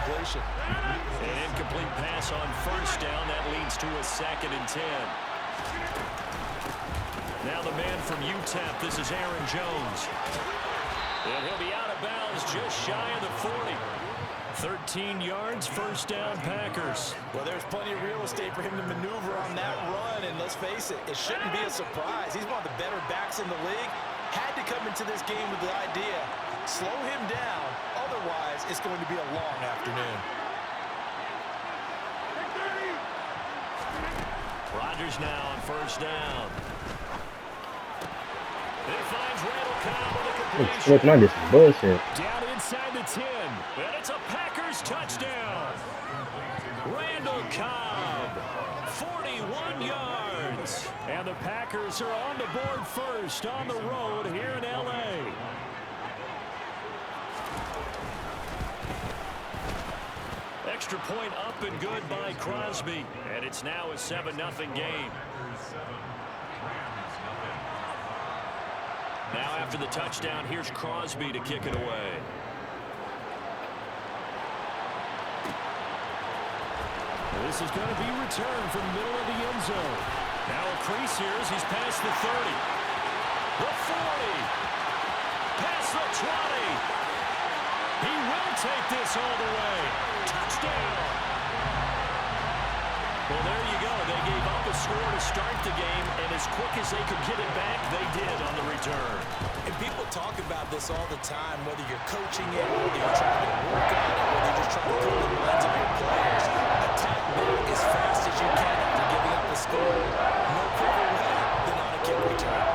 completion. An incomplete pass on first down. That leads to a 2nd and 10. Now the man from UTEP, this is Aaron Jones. And he'll be out of bounds just shy of the 40. 13 yards, first down, Packers. Well, there's plenty of real estate for him to maneuver on that run, and let's face it, it shouldn't be a surprise. He's one of the better backs in the league. Had to come into this game with the idea, slow him down, otherwise it's going to be a long afternoon. Rodgers now on first down. It finds Randall Cobb with a completion. Look, man, this is bullshit. Down inside the 10, and it's a Packers touchdown. Randall Cobb, 41 yards. And the Packers are on the board first on the road here in L.A. Extra point up and good by Crosby. And it's now a 7-0 game. Now after the touchdown, here's Crosby to kick it away. This is going to be returned from the middle of the end zone. Now a crease here as he's past the 30. The 40. Past the 20. He will take this all the way. Touchdown. Well, there you go. They gave up a score to start the game, and as quick as they could get it back, they did on the return. And people talk about this all the time, whether you're coaching it, whether you're trying to work on it, whether you're just trying to put the minds of your players. Attack back as fast as you can after giving up a score. No quicker way than on a kick return.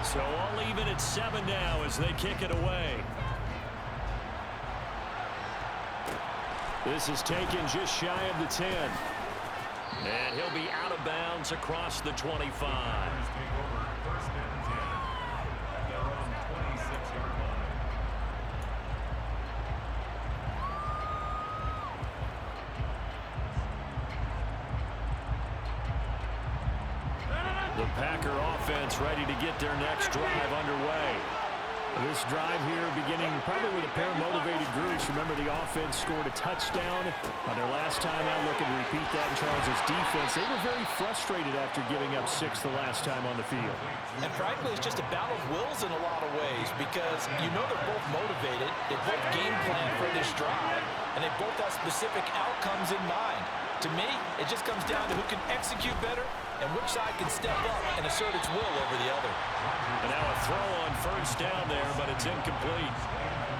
So all even at 7 now as they kick it away. This is taken just shy of the 10. And he'll be out of bounds across the 25. The Packer offense ready to get their next drive underway. This drive here beginning probably with a pair of motivated groups. Remember, the offense scored a touchdown on their last time out. Looking to repeat that in Charles' defense. They were very frustrated after giving up 6 the last time on the field. And frankly, it's just a battle of wills in a lot of ways because you know they're both motivated. They both game plan for this drive, and they both have specific outcomes in mind. To me, it just comes down to who can execute better and which side can step up and assert its will over the other. And now a throw on first down there, but it's incomplete.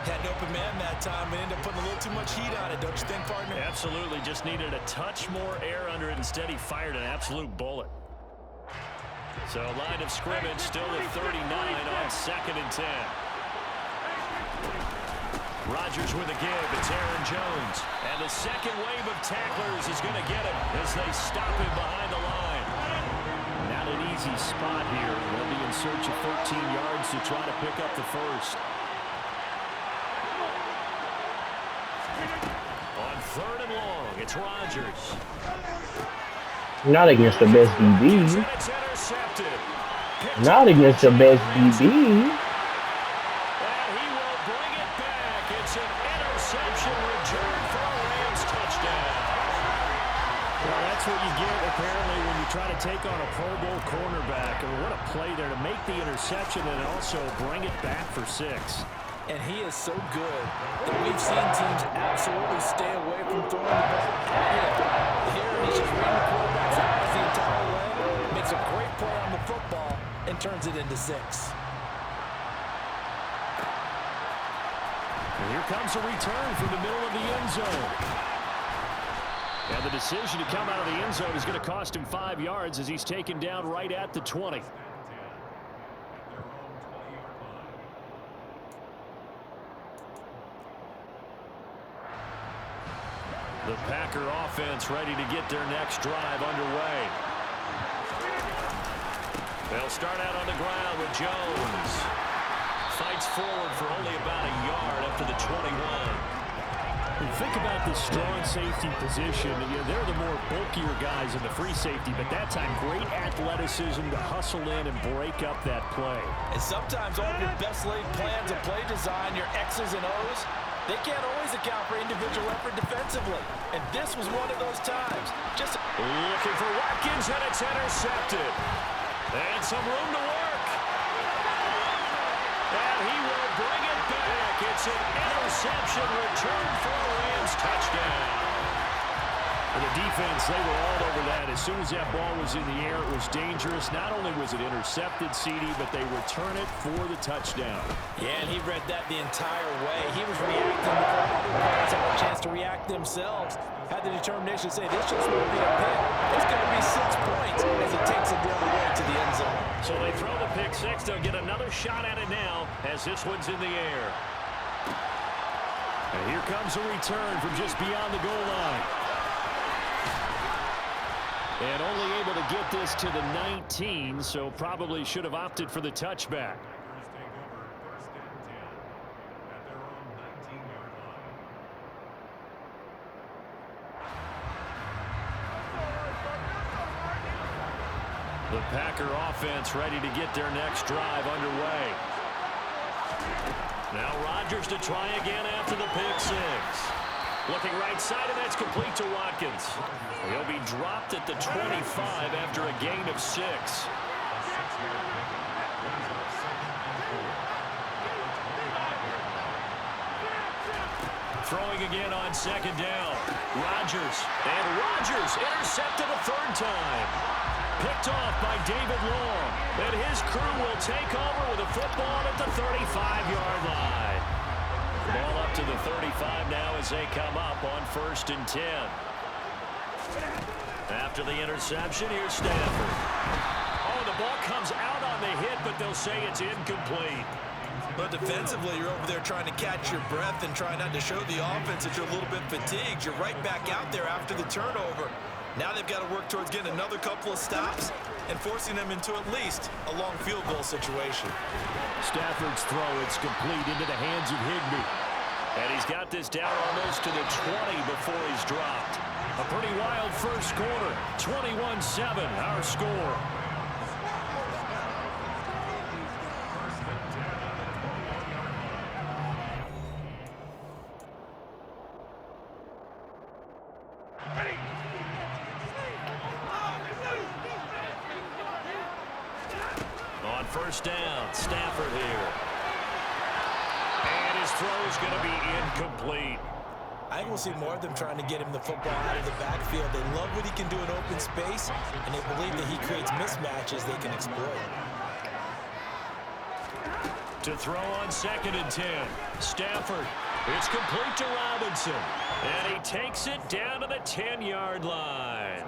Had an open man that time and ended up putting a little too much heat on it, don't you think, partner? Absolutely. Just needed a touch more air under it. Instead, he fired an absolute bullet. So line of scrimmage still at 39 on 2nd and 10. Rodgers with a give. It's Aaron Jones. And the second wave of tacklers is going to get him as they stop him behind the line. Not an easy spot here. They'll be in search of 13 yards to try to pick up the first. On 3rd and long, it's Rodgers. Not against the best DB. Not against the best DB. That's what you get, apparently, when you try to take on a Pro Bowl cornerback. And what a play there to make the interception and also bring it back for 6. And he is so good that we've seen teams absolutely stay away from throwing the ball at him. Here, he's just reading the quarterback's eyes the entire way, makes a great play on the football, and turns it into 6. And here comes a return from the middle of the end zone. And the decision to come out of the end zone is going to cost him 5 yards as he's taken down right at the 20. The Packer offense ready to get their next drive underway. They'll start out on the ground with Jones. Fights forward for only about a yard up to the 21. Think about the strong safety position. They're the more bulkier guys in the free safety, but that time great athleticism to hustle in and break up that play. And sometimes all of your best laid plans of play design, your X's and O's, they can't always account for individual effort defensively. And this was one of those times. Just looking for Watkins, and it's intercepted. And some room to work. And he will bring it back. It's an interception return for a Rams touchdown. For the defense, they were all over that. As soon as that ball was in the air, it was dangerous. Not only was it intercepted, CD, but they return it for the touchdown. Yeah, and he read that the entire way. He was reacting before other players had a chance to react themselves. Had the determination to say, this just won't be a pick. It's going to be 6 points as it takes it the other way to the end zone. So they throw the pick six. They'll get another shot at it now as this one's in the air. And here comes a return from just beyond the goal line. And only able to get this to the 19, so probably should have opted for the touchback. The Packer offense ready to get their next drive underway. Now Rodgers to try again after the pick six. Looking right side, and that's complete to Watkins. He'll be dropped at the 25 after a gain of 6. Throwing again on second down. Rodgers. And Rodgers intercepted a third time. Picked off by David Long. And his crew will take over with a football at the 35-yard line. Ball up to the 35 now as they come up on 1st and 10. After the interception, here's Stafford. Oh, the ball comes out on the hit, but they'll say it's incomplete. But defensively, you're over there trying to catch your breath and trying not to show the offense that you're a little bit fatigued. You're right back out there after the turnover. Now they've got to work towards getting another couple of stops and forcing them into at least a long field goal situation. Stafford's throw, it's complete into the hands of Higbee. And he's got this down almost to the 20 before he's dropped. A pretty wild first quarter. 21-7, our score. On 1st down, Stafford here. And his throw is going to be incomplete. I think we'll see more of them trying to get him the football out of the backfield. They love what he can do in open space, and they believe that he creates mismatches they can exploit. To throw on 2nd and 10. Stafford. It's complete to Robinson. And he takes it down to the 10-yard line.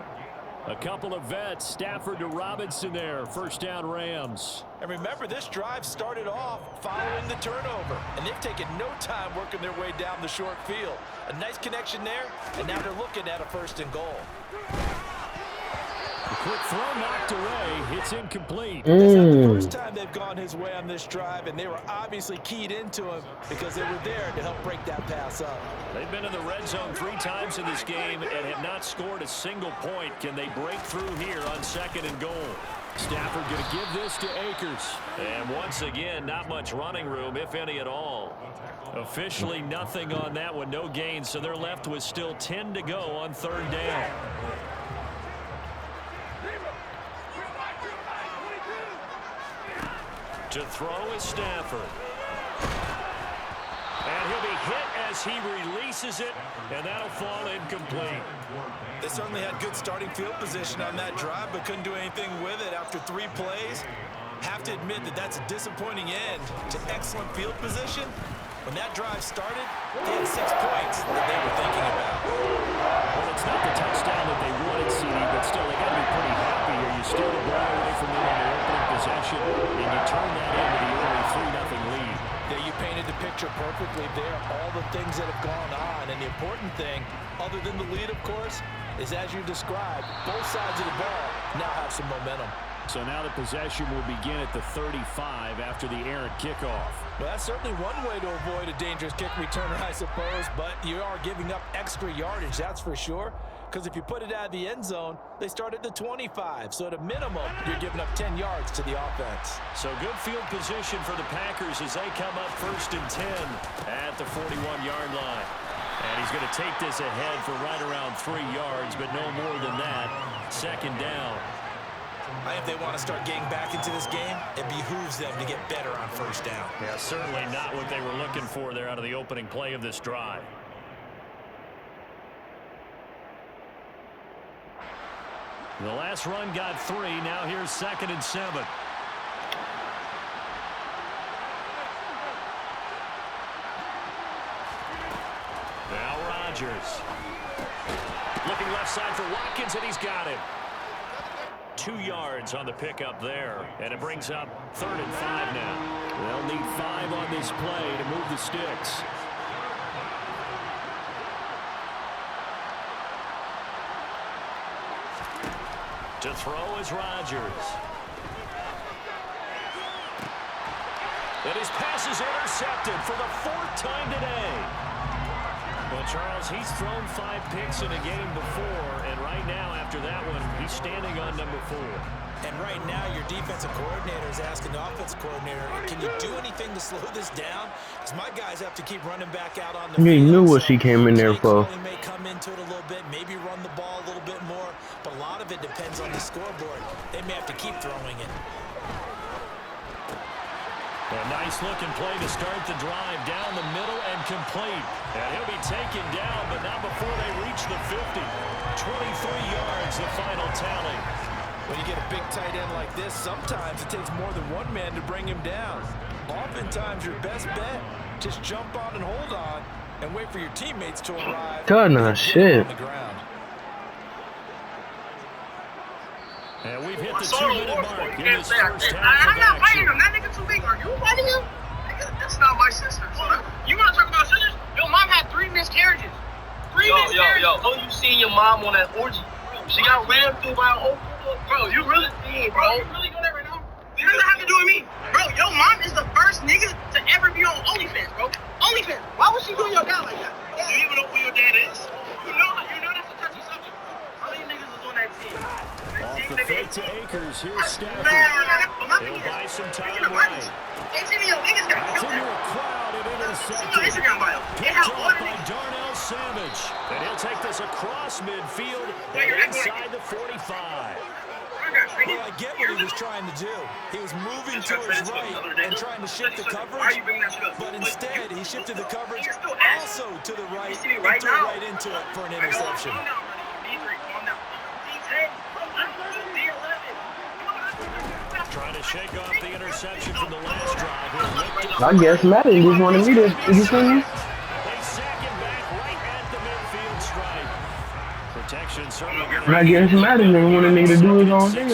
A couple of vets, Stafford to Robinson there. 1st down Rams. And remember, this drive started off following the turnover, and they've taken no time working their way down the short field. A nice connection there, and now they're looking at a 1st and goal. A quick throw knocked away. It's incomplete. That's not the first time they've gone his way on this drive, and they were obviously keyed into him because they were there to help break that pass up. They've been in the red zone 3 times in this game and have not scored a single point. Can they break through here on 2nd and goal? Stafford going to give this to Akers. And once again, not much running room, if any at all. Officially nothing on that one, no gain, so they're left with still 10 to go on 3rd down. To throw is Stafford. And he'll be hit as he releases it, and that'll fall incomplete. They certainly had good starting field position on that drive, but couldn't do anything with it after 3 plays. Have to admit that that's a disappointing end to excellent field position. When that drive started, they had 6 points that they were thinking about. Well, it's not the touchdown that they wanted, CD, but still, they got to be pretty happy here. You steal the ball away from them on the opening possession, and you turn that into the early 3-0 lead. Yeah, you painted the picture perfectly there, all the things that have gone on. And the important thing, other than the lead, of course, is as you described, both sides of the ball now have some momentum. So now the possession will begin at the 35 after the errant kickoff. Well, that's certainly one way to avoid a dangerous kick returner, I suppose, but you are giving up extra yardage, that's for sure. Because if you put it out of the end zone, they start at the 25. So at a minimum, you're giving up 10 yards to the offense. So good field position for the Packers as they come up 1st and 10 at the 41-yard line. And he's going to take this ahead for right around 3 yards, but no more than that. 2nd down. I think if they want to start getting back into this game, it behooves them to get better on 1st down. Yeah, certainly not what they were looking for there out of the opening play of this drive. The last run got 3. Now here's 2nd and 7. Now Rodgers. Looking left side for Watkins, and he's got it. 2 yards on the pickup there, and it brings up 3rd and 5 now. They'll need 5 on this play to move the sticks. To throw is Rodgers. And his pass is intercepted for the 4th time today. Well, Charles, he's thrown 5 picks in a game before, and right now, after that one, he's standing on number 4. And right now, your defensive coordinator is asking the offensive coordinator, can you do anything to slow this down? Because my guys have to keep running back out on the field. You knew what she came in there for. May come into it a little bit, maybe run the ball a little bit more, but a lot of it depends on the scoreboard. They may have to keep throwing it. A nice-looking play to start the drive down the middle and complete. And he'll be taken down, but not before they reach the 50. 23 yards, the final tally. When you get a big tight end like this, sometimes it takes more than one man to bring him down. Oftentimes, your best bet, just jump on and hold on and wait for your teammates to arrive. God, shit. On the ground. And we've hit the 2-minute mark in this first half I'm not of fighting action. him. That nigga too big. Are you fighting him? That's not my sister. So you want to talk about sisters? Yo, mom had 3 miscarriages. 3 miscarriages. Yo, you seen your mom on that orgy? She got ran through by an old bro. You really seen, bro? You really doing that right now? It doesn't have to do with me, bro. Your mom is the first nigga to ever be on OnlyFans, bro. OnlyFans. Why was she doing your dad like that? You even know who your dad is? You know that's a touchy subject. How many niggas was on that team? Off the fake to Akers, here's Stafford. He'll buy some time right. That's into a crowd and intercepted. Picked off by Darnell Savage. And he'll take this across midfield and inside the 45. Well, I get what he was trying to do. He was moving towards right and trying to shift the coverage, but instead he shifted the coverage also to the right and threw right into it for an interception. Trying to shake off the interception from the last drive. I guess Madden just wanted me to do things. They sack him back right at the midfield stripe. Protection certainly. And I guess Madden didn't want a nigga to do his own thing.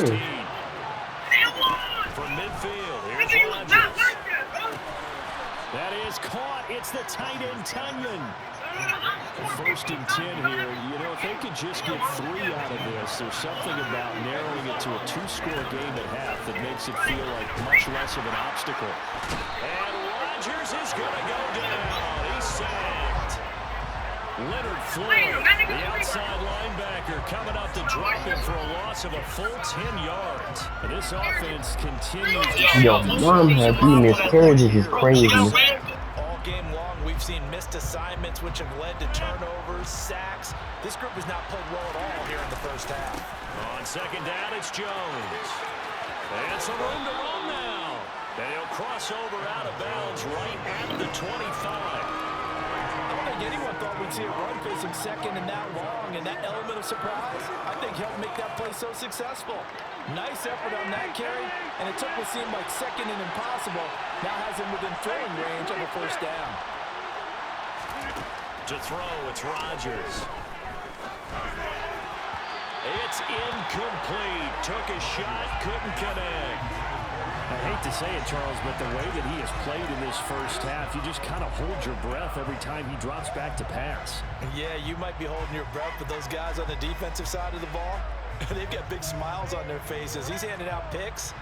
From midfield, here's Rodgers. That is caught. It's the tight end Tunyon. 1st and 10 here. You know, if they could just get 3 out of this, there's something about narrowing it to a 2-score game at half that makes it feel like much less of an obstacle. And Rodgers is going to go down. He's sacked. Leonard Floyd, the outside linebacker, coming up to drop him for a loss of a full 10 yards. And this offense continues to... Yo, mom had 3 miscarriages is crazy. All game long, we've seen missed assignments, which have led to turnovers, sacks. This group has not played well at all here in the first half. On 2nd down, it's Jones. And some room to run now. And he'll cross over out of bounds right at the 25. I don't think anyone thought we'd see a run facing second and that long, and that element of surprise, I think, helped make that play so successful. Nice effort on that carry, and it took what seemed like second and impossible. Now has him within throwing range of a 1st down. To throw, it's Rodgers. It's incomplete. Took a shot, couldn't connect. I hate to say it, Charles, but the way that he has played in this first half, you just kind of hold your breath every time he drops back to pass. Yeah, you might be holding your breath, but those guys on the defensive side of the ball, They've got big smiles on their faces. He's handing out picks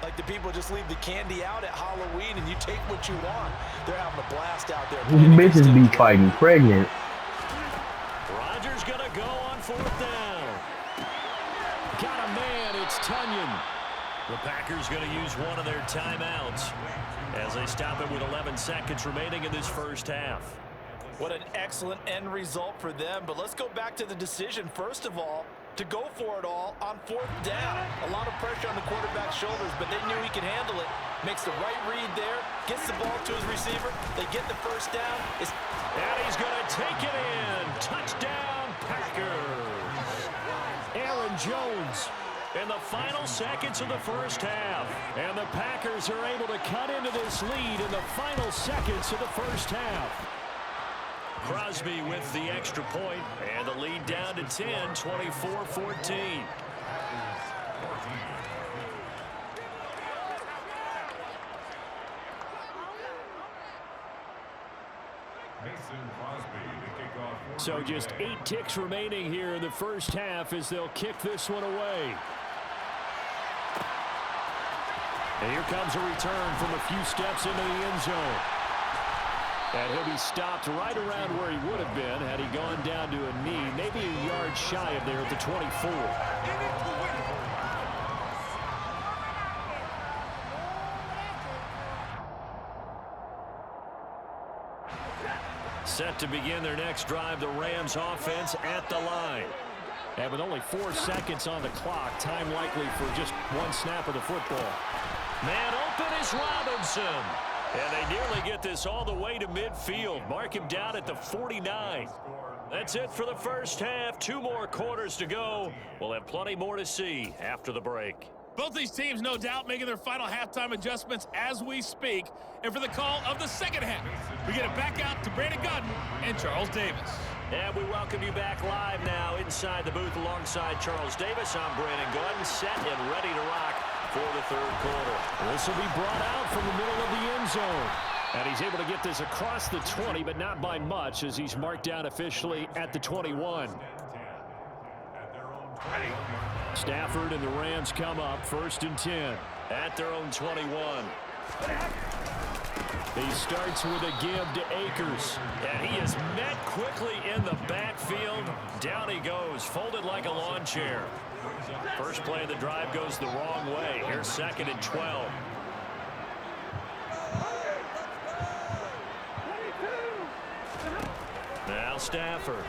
like the people just leave the candy out at Halloween and you take what you want. They're having a blast out there. These bitches be fighting pregnant. Rodgers going to go on 4th down. Got a man. It's Tunyon. The Packers going to use one of their timeouts as they stop it with 11 seconds remaining in this first half. What an excellent end result for them. But let's go back to the decision, first of all, to go for it all on 4th down. A lot of pressure on the quarterback's shoulders, but they knew he could handle it. Makes the right read there, gets the ball to his receiver. They get the first down. And he's going to take it in. Touchdown, Packers. Aaron Jones in the final seconds of the first half. And the Packers are able to cut into this lead in the final seconds of the first half. Crosby with the extra point, and the lead down to 10, 24-14. So just 8 ticks remaining here in the first half as they'll kick this one away. And here comes a return from a few steps into the end zone. And he'll be stopped right around where he would have been had he gone down to a knee, maybe a yard shy of there at the 24. Set to begin their next drive, the Rams offense at the line. And with only 4 seconds on the clock, time likely for just one snap of the football. Man open is Robinson. And they nearly get this all the way to midfield. Mark him down at the 49. That's it for the first half. 2 more quarters to go. We'll have plenty more to see after the break. Both these teams, no doubt, making their final halftime adjustments as we speak. And for the call of the second half, we get it back out to Brandon Gutton and Charles Davis. And we welcome you back live now inside the booth alongside Charles Davis. I'm Brandon Gutton, set and ready to rock for the third quarter. This will be brought out from the middle of the end zone. And he's able to get this across the 20, but not by much as he's marked down officially at the 21. Stafford and the Rams come up 1st and 10 at their own 21. He starts with a give to Akers. And he is met quickly in the backfield. Down he goes, folded like a lawn chair. First play of the drive goes the wrong way. Here's 2nd and 12. Now Stafford.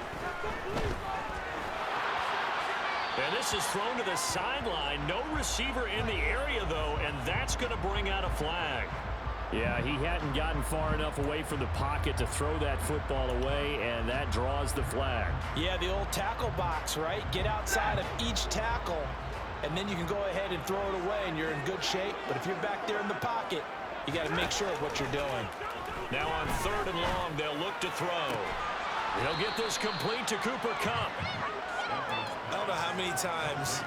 And this is thrown to the sideline. No receiver in the area, though, and that's going to bring out a flag. Yeah, he hadn't gotten far enough away from the pocket to throw that football away, and that draws the flag. Yeah, the old tackle box, right? Get outside of each tackle, and then you can go ahead and throw it away, and you're in good shape. But if you're back there in the pocket, you got to make sure of what you're doing. Now on 3rd and long, they'll look to throw. He'll get this complete to Cooper Kupp. I don't know how many times,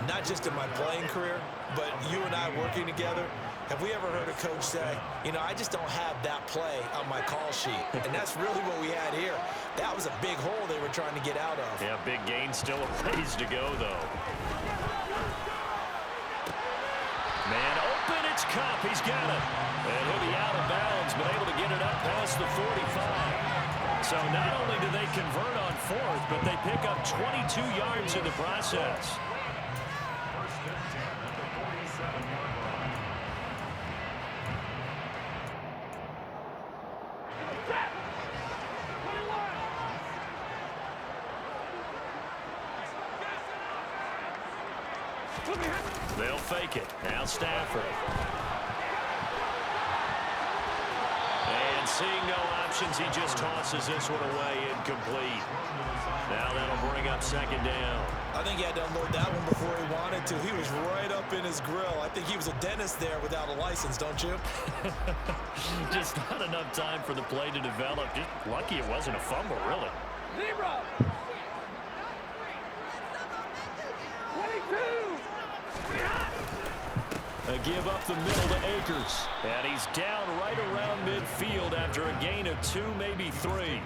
not just in my playing career, but you and I working together, have we ever heard a coach say, you know, I just don't have that play on my call sheet. And that's really what we had here. That was a big hole they were trying to get out of. Yeah, big gain, still a ways to go, though. Man open, it's Kupp. He's got it. And he'll be out of bounds, but able to get it up past the 45. So not only do they convert on 4th, but they pick up 22 yards in the process. They'll fake it. Now Stafford. And seeing no options, he just tosses this one away incomplete. Now that'll bring up 2nd down. I think he had to unload that one before he wanted to. He was right up in his grill. I think he was a dentist there without a license, don't you? Just not enough time for the play to develop. Just lucky it wasn't a fumble, really. Zero. 22. A give up the middle to Akers. And he's down right around midfield after a gain of 2, maybe 3.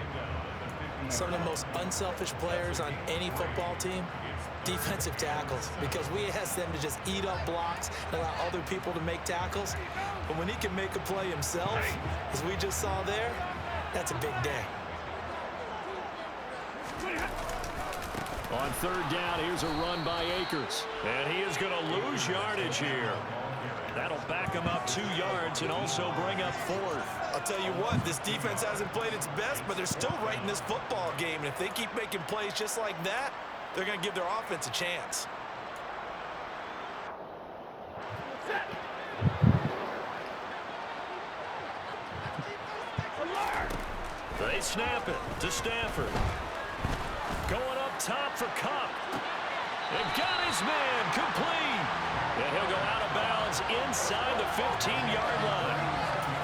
Some of the most unselfish players on any football team, defensive tackles, because we ask them to just eat up blocks and allow other people to make tackles. But when he can make a play himself, as we just saw there, that's a big day. On third down, here's a run by Akers. And he is going to lose yardage here. That'll back him up 2 yards and also bring up 4th. I'll tell you what, this defense hasn't played its best, but they're still right in this football game. And if they keep making plays just like that, they're going to give their offense a chance. They snap it to Stafford. Going up top for Cup. And got his man complete. And he'll go out of bounds inside the 15-yard line.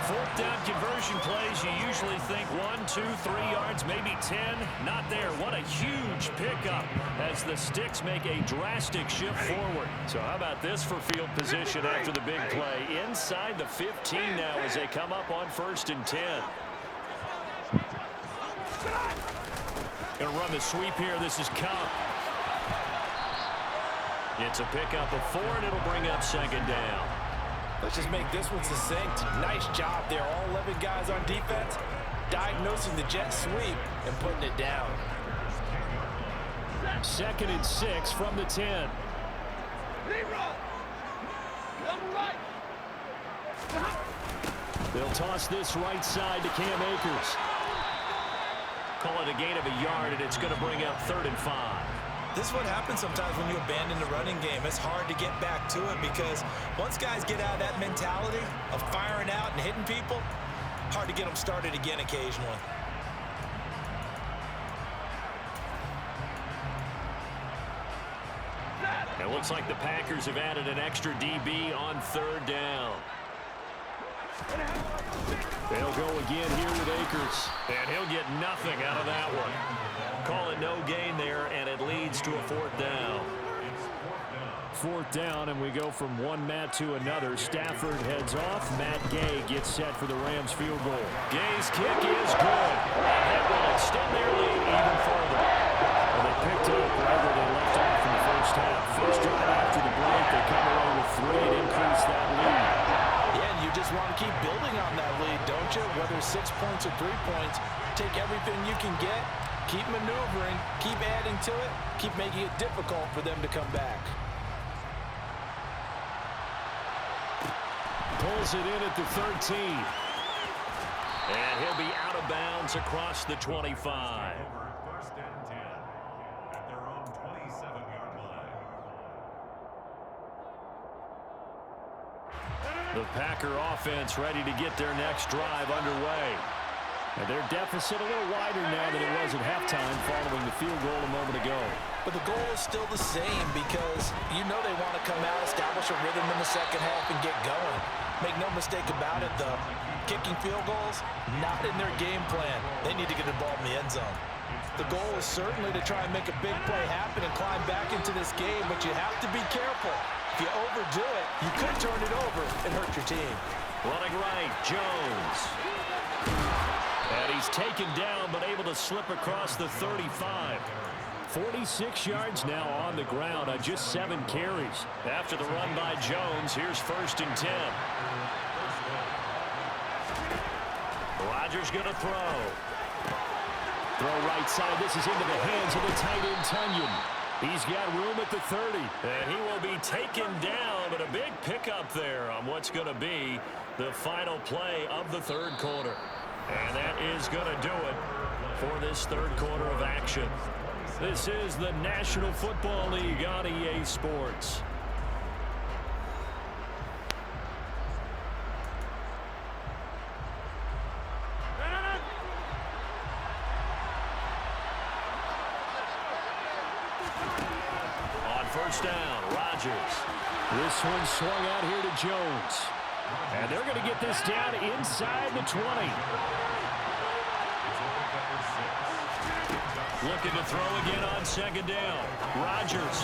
4th down conversion plays, you usually think 1, 2, 3 yards, maybe 10. Not there. What a huge pickup as the Sticks make a drastic shift forward. So how about this for field position after the big play? Inside the 15 now as they come up on 1st and 10. Going to run the sweep here. This is Cup. It's a pickup of 4, and it'll bring up 2nd down. Let's just make this one succinct. Nice job there. All 11 guys on defense diagnosing the jet sweep and putting it down. 2nd and 6 from the 10. They'll toss this right side to Cam Akers. Call it a gain of a yard, and it's going to bring up 3rd and 5. This is what happens sometimes when you abandon the running game. It's hard to get back to it because once guys get out of that mentality of firing out and hitting people, hard to get them started again occasionally. It looks like the Packers have added an extra DB on 3rd down. They'll go again here with Akers. And he'll get nothing out of that one. Call it no gain there, and it leads to a 4th down. 4th down, and we go from one Matt to another. Stafford heads off. Matt Gay gets set for the Rams field goal. Gay's kick is good. And that will extend their lead even further. And they picked it up right where they left off in the first half. First drive after the break, they come away with 3 and increase that lead. Yeah, and you just want to keep building on that lead, don't you? Whether it's 6 points or 3 points, take everything you can get. Keep maneuvering, keep adding to it, keep making it difficult for them to come back. Pulls it in at the 13. And he'll be out of bounds across the 25. 1st and 10 at their own 27-yard line. The Packer offense ready to get their next drive underway. And their deficit a little wider now than it was at halftime following the field goal a moment ago. But the goal is still the same because you know they want to come out, establish a rhythm in the second half, and get going. Make no mistake about it, though. Kicking field goals, not in their game plan. They need to get the ball in the end zone. The goal is certainly to try and make a big play happen and climb back into this game, but you have to be careful. If you overdo it, you could turn it over and hurt your team. Running right, Jones. And he's taken down, but able to slip across the 35. 46 yards now on the ground on just 7 carries. After the run by Jones, here's 1st and 10. Rodgers going to throw. Throw right side. This is into the hands of the tight end, Tunyon. He's got room at the 30. And he will be taken down, but a big pickup there on what's going to be the final play of the 3rd quarter. And that is going to do it for this 3rd quarter of action. This is the National Football League on EA Sports. On 1st down, Rodgers. This one swung out here to Jones. And they're going to get this down inside the 20. Looking to throw again on 2nd down. Rodgers.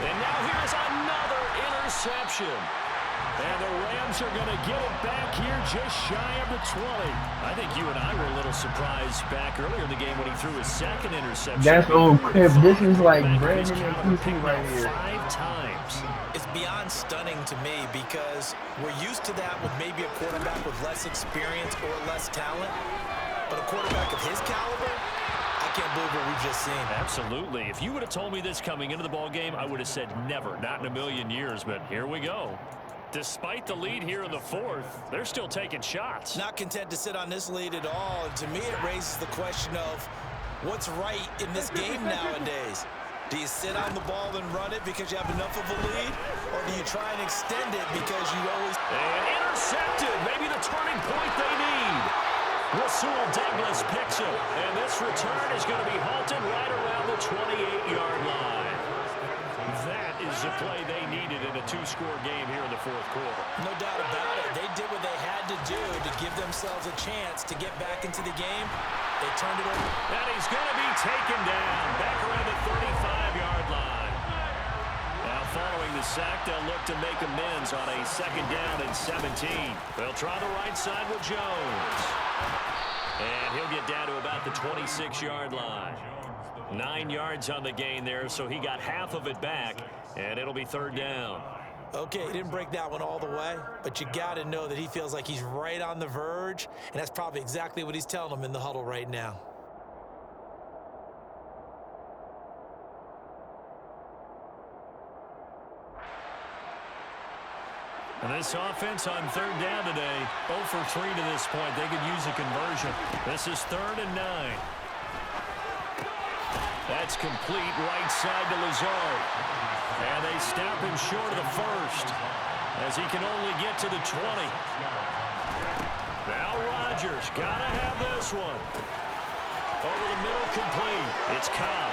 And now here's another interception. And the Rams are going to get it back here just shy of the 20. I think you and I were a little surprised back earlier in the game when he threw his second interception. That's old clip. This is like Brandon and PC right here. 5 times. It's beyond stunning to me because we're used to that with maybe a quarterback with less experience or less talent. But a quarterback of his caliber, I can't believe what we've just seen. Absolutely. If you would have told me this coming into the ball game, I would have said never, not in a million years. But here we go. Despite the lead here in the fourth, they're still taking shots. Not content to sit on this lead at all. And to me, it raises the question of what's right in this game nowadays. Do you sit on the ball and run it because you have enough of a lead? Or do you try and extend it because you always... And intercepted. Maybe the turning point they need. Rasul Douglas picks it. And this return is going to be halted right around the 28-yard line. That is the play they needed in a 2-score game here in the fourth quarter. No doubt about it. They did what they had to do to give themselves a chance to get back into the game. They turned it over. And he's going to be taken down back around the 35-yard line. Now following the sack, they'll look to make amends on a 2nd down and 17. They'll try the right side with Jones. And he'll get down to about the 26-yard line. 9 yards on the gain there, so he got half of it back, and it'll be 3rd down. Okay, he didn't break that one all the way, but you got to know that he feels like he's right on the verge, and that's probably exactly what he's telling them in the huddle right now. And this offense on 3rd down today, 0 for 3 to this point. They could use a conversion. This is 3rd and 9. That's complete right side to Lazard. And they stop him short of the first as he can only get to the 20. Now Rodgers got to have this one. Over the middle complete. It's Cobb.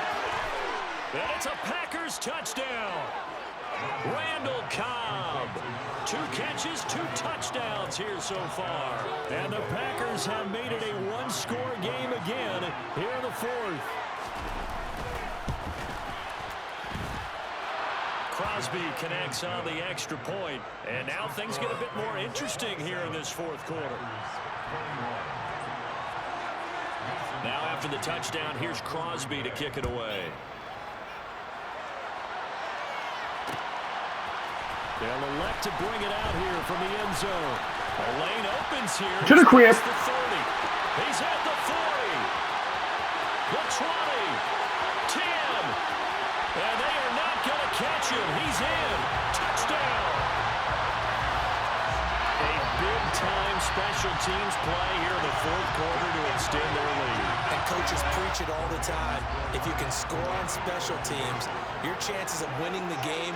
And it's a Packers touchdown. Randall Cobb. 2 catches, 2 touchdowns here so far. And the Packers have made it a 1-score game again here in the fourth. Crosby connects on the extra point, and now things get a bit more interesting here in this fourth quarter. Now after the touchdown, here's Crosby to kick it away. They'll elect to bring it out here from the end zone. The lane opens here. To the crib. The 30. He's at the 40. The 20. 10. And they are not going to catch him. He's in. Touchdown. A big-time special teams play here in the fourth quarter to extend their lead. And coaches preach it all the time. If you can score on special teams, your chances of winning the game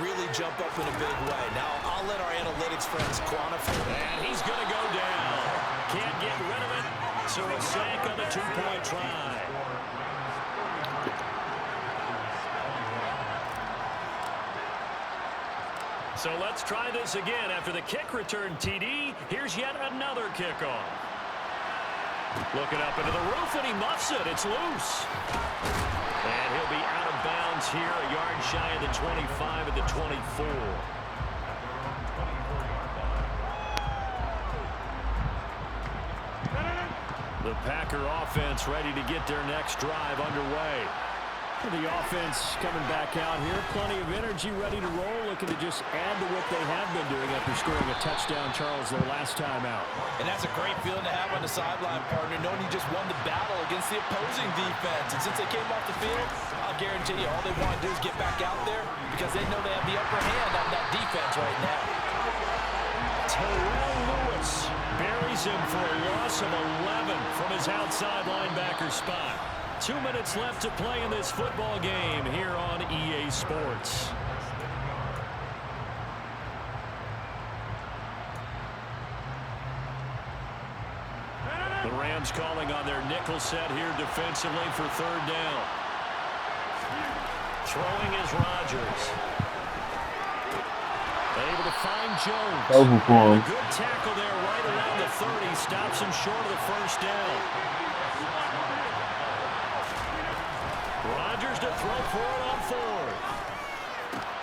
really jump up in a big way. Now, I'll let our analytics friends quantify. And he's going to go down. Can't get rid of it. So a sack on the 2-point try. So let's try this again. After the kick return TD, here's yet another kickoff. Looking up into the roof, and he muffs it. It's loose. And he'll be out of bounds here, a yard shy of the 25 at the 24. The Packer offense ready to get their next drive underway. The offense coming back out here. Plenty of energy, ready to roll, looking to just add to what they have been doing after scoring a touchdown, Charles, their last time out. And that's a great feeling to have on the sideline, partner, knowing you just won the battle against the opposing defense. And since they came off the field, I'll guarantee you all they want to do is get back out there because they know they have the upper hand on that defense right now. Terrell Lewis buries him for a loss of 11 from his outside linebacker spot. 2 minutes left to play in this football game here on EA Sports. The Rams calling on their nickel set here defensively for 3rd down. Throwing is Rodgers. Able to find Jones. Over for him. Good tackle there right around the 30. Stops him short of the first down. Rodgers to throw for it on 4th.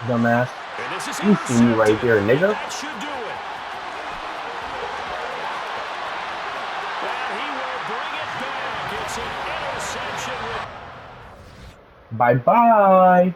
Dumbass. And this is You see me right there, nigga. that should do it. And he will bring it back. It's an interception. Bye-bye.